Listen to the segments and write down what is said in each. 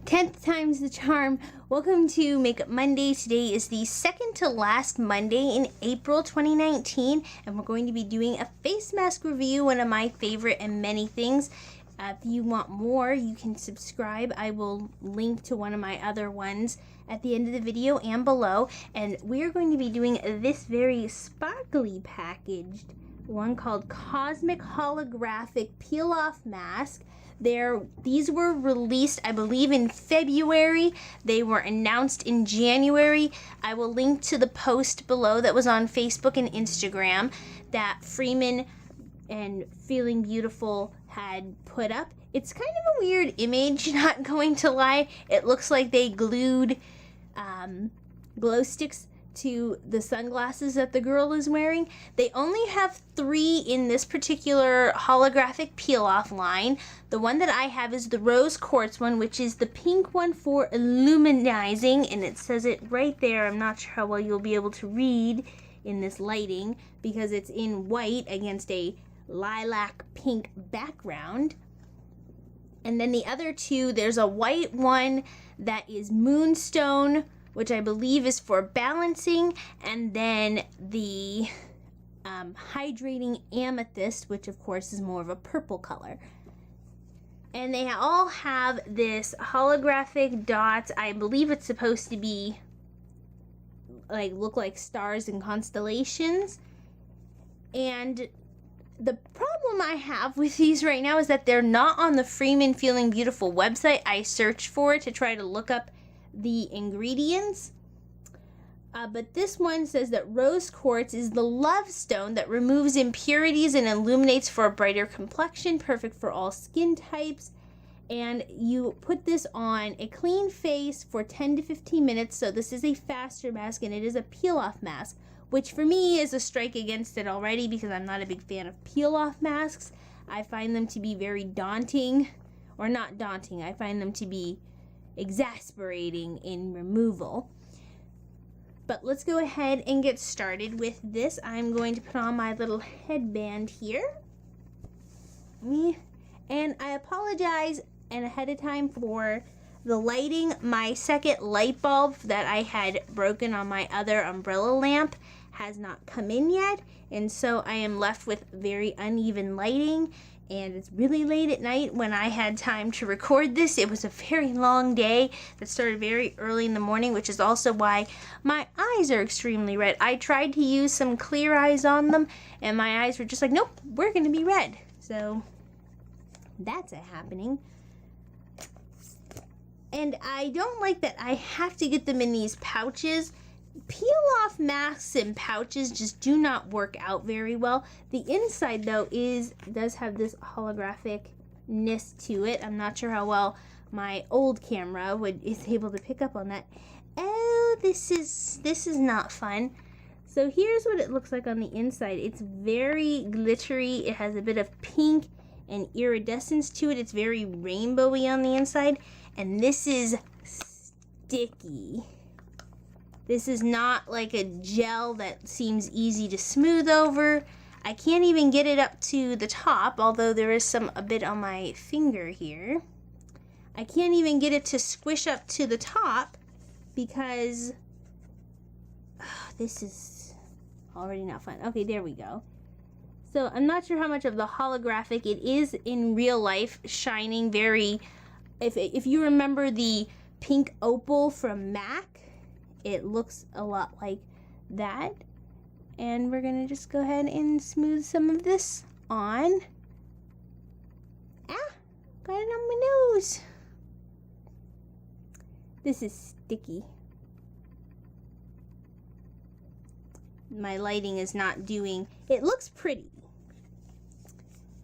10th time's the charm. Welcome to Makeup Monday. Today is the second to last Monday in April 2019, and we're going to be doing a face mask review, one of my favorite and many things. If you want more, you can subscribe. I will link to one of my other ones at the end of the video and below. And we're going to be doing this very sparkly packaged one called Cosmic Holographic Peel-Off Mask. These were released, I believe, in February. They were announced in January. I will link to the post below that was on Facebook and Instagram that Freeman and Feeling Beautiful had put up. It's kind of a weird image, not going to lie. It looks like they glued glow sticks to the sunglasses that the girl is wearing. They only have 3 in this particular holographic peel-off line. The one that I have is the rose quartz one, which is the pink one for illuminizing, and it says it right there. I'm not sure how well you'll be able to read in this lighting because it's in white against a lilac pink background. And then the other 2, there's a white one that is moonstone, which I believe is for balancing, and then the hydrating amethyst, which of course is more of a purple color. And they all have this holographic dots. I believe it's supposed to be look like stars and constellations. And the problem I have with these right now is that they're not on the Freeman Feeling Beautiful website. I searched for it to try to look up the ingredients, but this one says that rose quartz is the love stone that removes impurities and illuminates for a brighter complexion, perfect for all skin types. And you put this on a clean face for 10 to 15 minutes. So this is a faster mask, and it is a peel-off mask, which for me is a strike against it already because I'm not a big fan of peel-off masks. I find them to be very daunting, or not daunting. I find them to be exasperating in removal. But let's go ahead and get started with this. I'm going to put on my little headband here. And I apologize ahead of time for the lighting. My second light bulb that I had broken on my other umbrella lamp has not come in yet, and so I am left with very uneven lighting. And it's really late at night when I had time to record this. It was a very long day that started very early in the morning, which is also why my eyes are extremely red. I tried to use some clear eyes on them, and my eyes were just like, nope, we're going to be red. So that's happening. And I don't like that I have to get them in these pouches. Peel-off masks and pouches just do not work out very well. The inside, though, does have this holographic-ness to it. I'm not sure how well my old camera is able to pick up on that. Oh, this is not fun. So here's what it looks like on the inside. It's very glittery. It has a bit of pink and iridescence to it. It's very rainbowy on the inside. And this is sticky. This is not like a gel that seems easy to smooth over. I can't even get it up to the top, although there is a bit on my finger here. I can't even get it to squish up to the top because this is already not fun. Okay, there we go. So I'm not sure how much of the holographic it is in real life, shining very, if you remember the pink opal from MAC, it looks a lot like that. And we're gonna just go ahead and smooth some of this on. Ah, got it on my nose. This is sticky. My lighting is not doing, it looks pretty,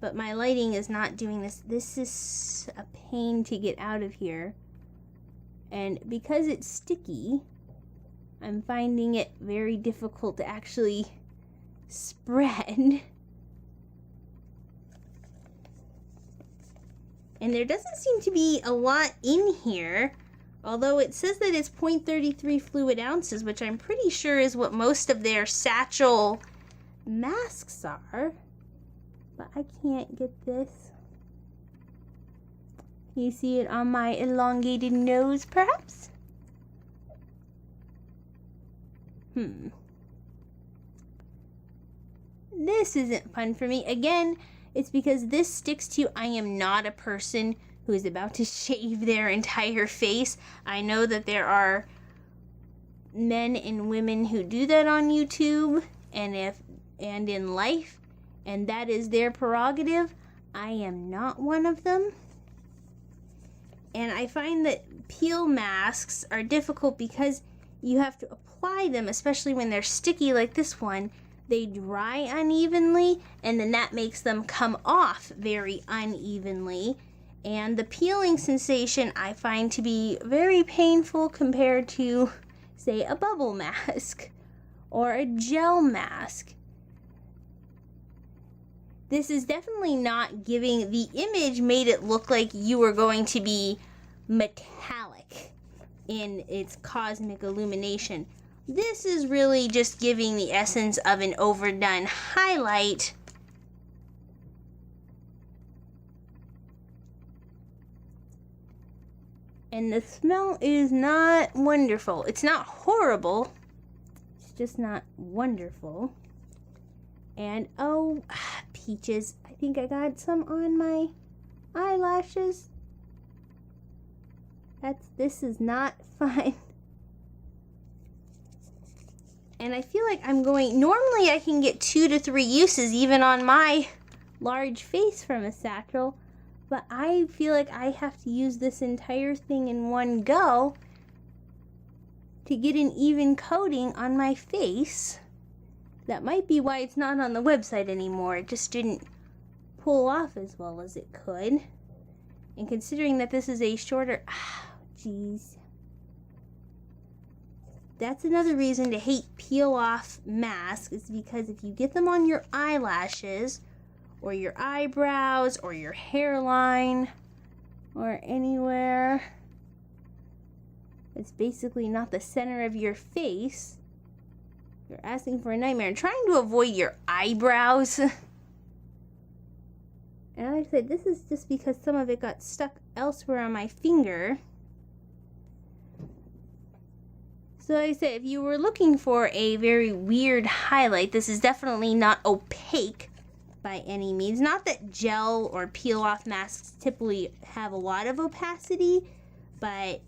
but my lighting is not doing this. This is a pain to get out of here. And because it's sticky, I'm finding it very difficult to actually spread. And there doesn't seem to be a lot in here, although it says that it's 0.33 fluid ounces, which I'm pretty sure is what most of their satchel masks are. But I can't get this You see it on my elongated nose, perhaps? This isn't fun for me. Again, it's because this sticks to I am not a person who is about to shave their entire face. I know that there are men and women who do that on YouTube and in life, and that is their prerogative. I am not one of them. And I find that peel masks are difficult because you have to apply them, especially when they're sticky like this one. They dry unevenly, and then that makes them come off very unevenly. And the peeling sensation I find to be very painful compared to, say, a bubble mask or a gel mask. This is definitely not giving, the image made it look like you were going to be metallic in its cosmic illumination. This is really just giving the essence of an overdone highlight. And the smell is not wonderful. It's not horrible. It's just not wonderful. And oh, peaches. I think I got some on my eyelashes. This is not fun. And I feel like I'm going, normally I can get 2 to 3 uses even on my large face from a satchel, but I feel like I have to use this entire thing in one go to get an even coating on my face. That might be why it's not on the website anymore. It just didn't pull off as well as it could. And considering that this is a shorter, jeez. That's another reason to hate peel-off masks, is because if you get them on your eyelashes or your eyebrows or your hairline or anywhere it's basically not the center of your face, you're asking for a nightmare. And trying to avoid your eyebrows. And like I said, this is just because some of it got stuck elsewhere on my finger. So like I said, if you were looking for a very weird highlight, this is definitely not opaque by any means. Not that gel or peel-off masks typically have a lot of opacity, but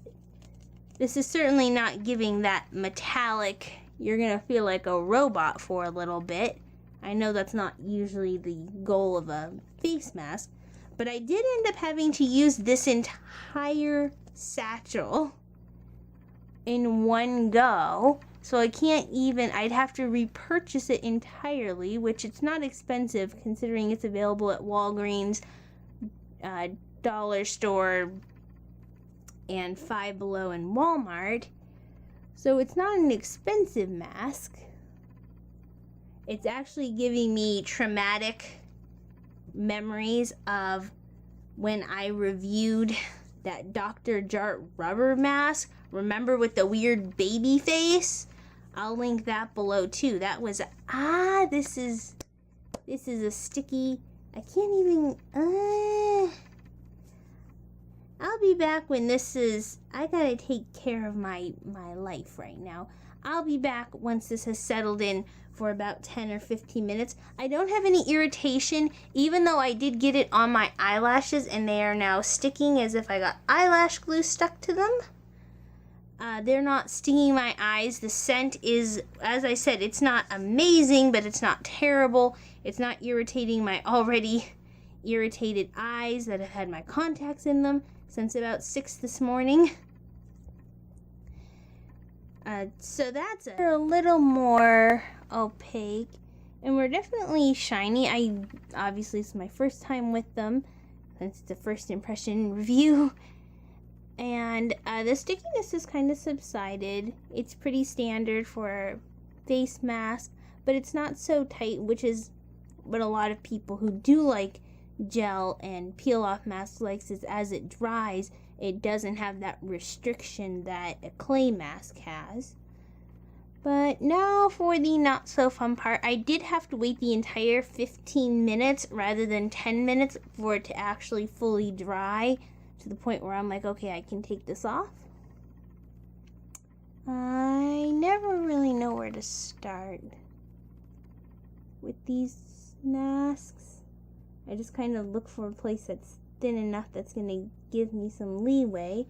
this is certainly not giving that metallic, you're gonna feel like a robot for a little bit. I know that's not usually the goal of a face mask, but I did end up having to use this entire satchel in one go, so I can't even, I'd have to repurchase it entirely, which it's not expensive considering it's available at Walgreens, Dollar Store, and Five Below in Walmart. So it's not an expensive mask. It's actually giving me traumatic memories of when I reviewed that Dr. Jart rubber mask. Remember, with the weird baby face? I'll link that below too. That was, this is a sticky, I can't even, I'll be back when this is, I gotta take care of my life right now. I'll be back once this has settled in for about 10 or 15 minutes. I don't have any irritation, even though I did get it on my eyelashes and they are now sticking as if I got eyelash glue stuck to them. They're not stinging my eyes. The scent is, as I said, it's not amazing, but it's not terrible. It's not irritating my already irritated eyes that have had my contacts in them since about 6 this morning. So that's a little more opaque, and we're definitely shiny. Obviously it's my first time with them since it's a first impression review, and the stickiness has kind of subsided. It's pretty standard for a face mask, but it's not so tight, which is what a lot of people who do like gel and peel off masks likes, is as it dries it doesn't have that restriction that a clay mask has. But now for the not so fun part. I did have to wait the entire 15 minutes rather than 10 minutes for it to actually fully dry. to the point where I'm like, okay, I can take this off. I never really know where to start with these masks. I just kind of look for a place that's thin enough that's going to give me some leeway.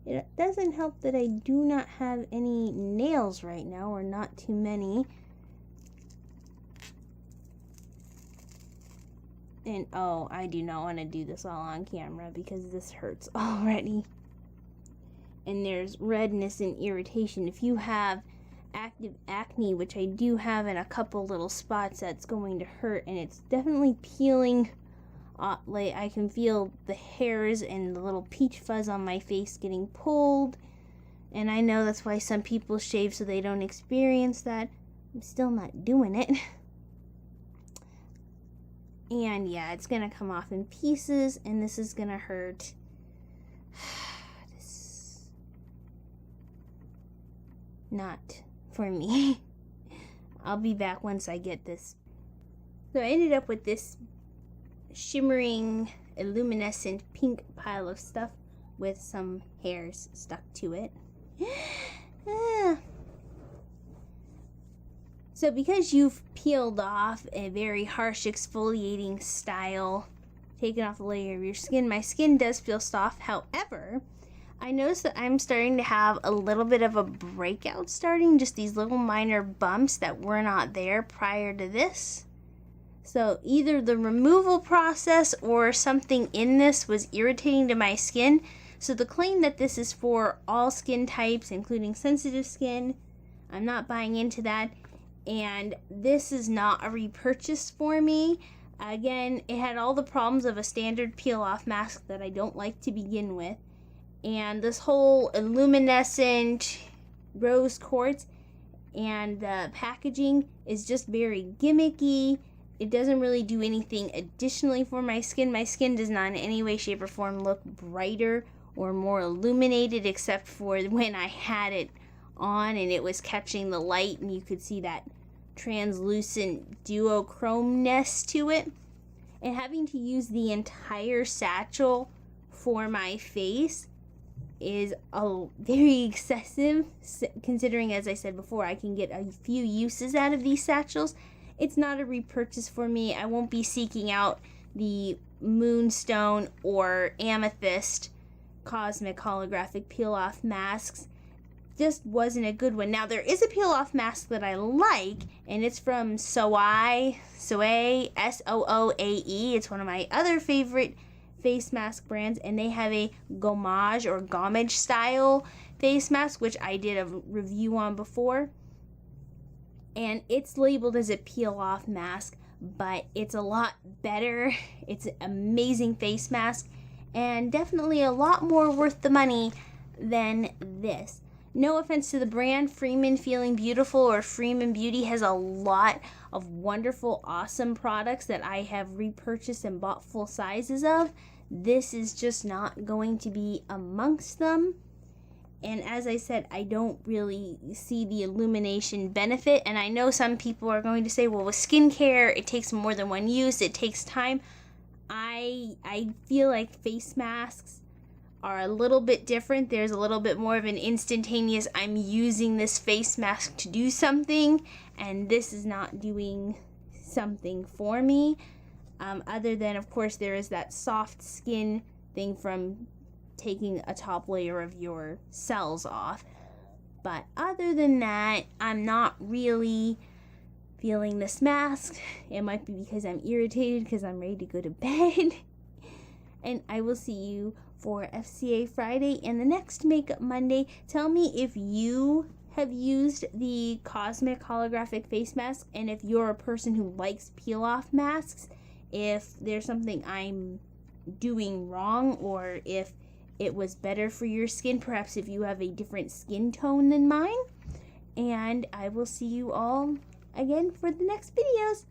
It doesn't help that I do not have any nails right now, or not too many. And oh, I do not want to do this all on camera because this hurts already. And there's redness and irritation. If you have active acne, which I do have in a couple little spots, that's going to hurt, and it's definitely peeling. Like I can feel the hairs and the little peach fuzz on my face getting pulled, and I know that's why some people shave so they don't experience that. I'm still not doing it. And yeah, it's gonna come off in pieces, and this is gonna hurt. This not for me. I'll be back once I get this. So I ended up with this shimmering, luminescent pink pile of stuff with some hairs stuck to it. So because you've peeled off a very harsh exfoliating style, taken off a layer of your skin, my skin does feel soft. However, I noticed that I'm starting to have a little bit of a breakout starting, just these little minor bumps that were not there prior to this. So either the removal process or something in this was irritating to my skin. So the claim that this is for all skin types, including sensitive skin, I'm not buying into that. And this is not a repurchase for me. Again, it had all the problems of a standard peel-off mask that I don't like to begin with. And this whole luminescent rose quartz and the packaging is just very gimmicky. It doesn't really do anything additionally for my skin. My skin does not in any way, shape, or form look brighter or more illuminated, except for when I had it on and it was catching the light and you could see that translucent duochrome-ness to it. And having to use the entire satchel for my face is very excessive, considering, as I said before, I can get a few uses out of these satchels. It's not a repurchase for me. I won't be seeking out the Moonstone or Amethyst Cosmic Holographic Peel-Off masks. Just wasn't a good one. Now, there is a peel-off mask that I like, and it's from Soae, S-O-O-A-E. It's one of my other favorite face mask brands, and they have a gommage or gommage style face mask, which I did a review on before. And it's labeled as a peel-off mask, but it's a lot better. It's an amazing face mask, and definitely a lot more worth the money than this. No offense to the brand, Freeman Feeling Beautiful or Freeman Beauty has a lot of wonderful, awesome products that I have repurchased and bought full sizes of. This is just not going to be amongst them. And as I said, I don't really see the illumination benefit. And I know some people are going to say, well, with skincare, it takes more than one use. It takes time. I feel like face masks are a little bit different. There's a little bit more of an instantaneous, I'm using this face mask to do something, and this is not doing something for me. Other than, of course, there is that soft skin thing from taking a top layer of your cells off. But other than that, I'm not really feeling this mask. It might be because I'm irritated because I'm ready to go to bed. And I will see you for FCA Friday and the next Makeup Monday. Tell me if you have used the Cosmic Holographic Face Mask, and if you're a person who likes peel-off masks, if there's something I'm doing wrong, or if it was better for your skin, perhaps if you have a different skin tone than mine. And I will see you all again for the next videos.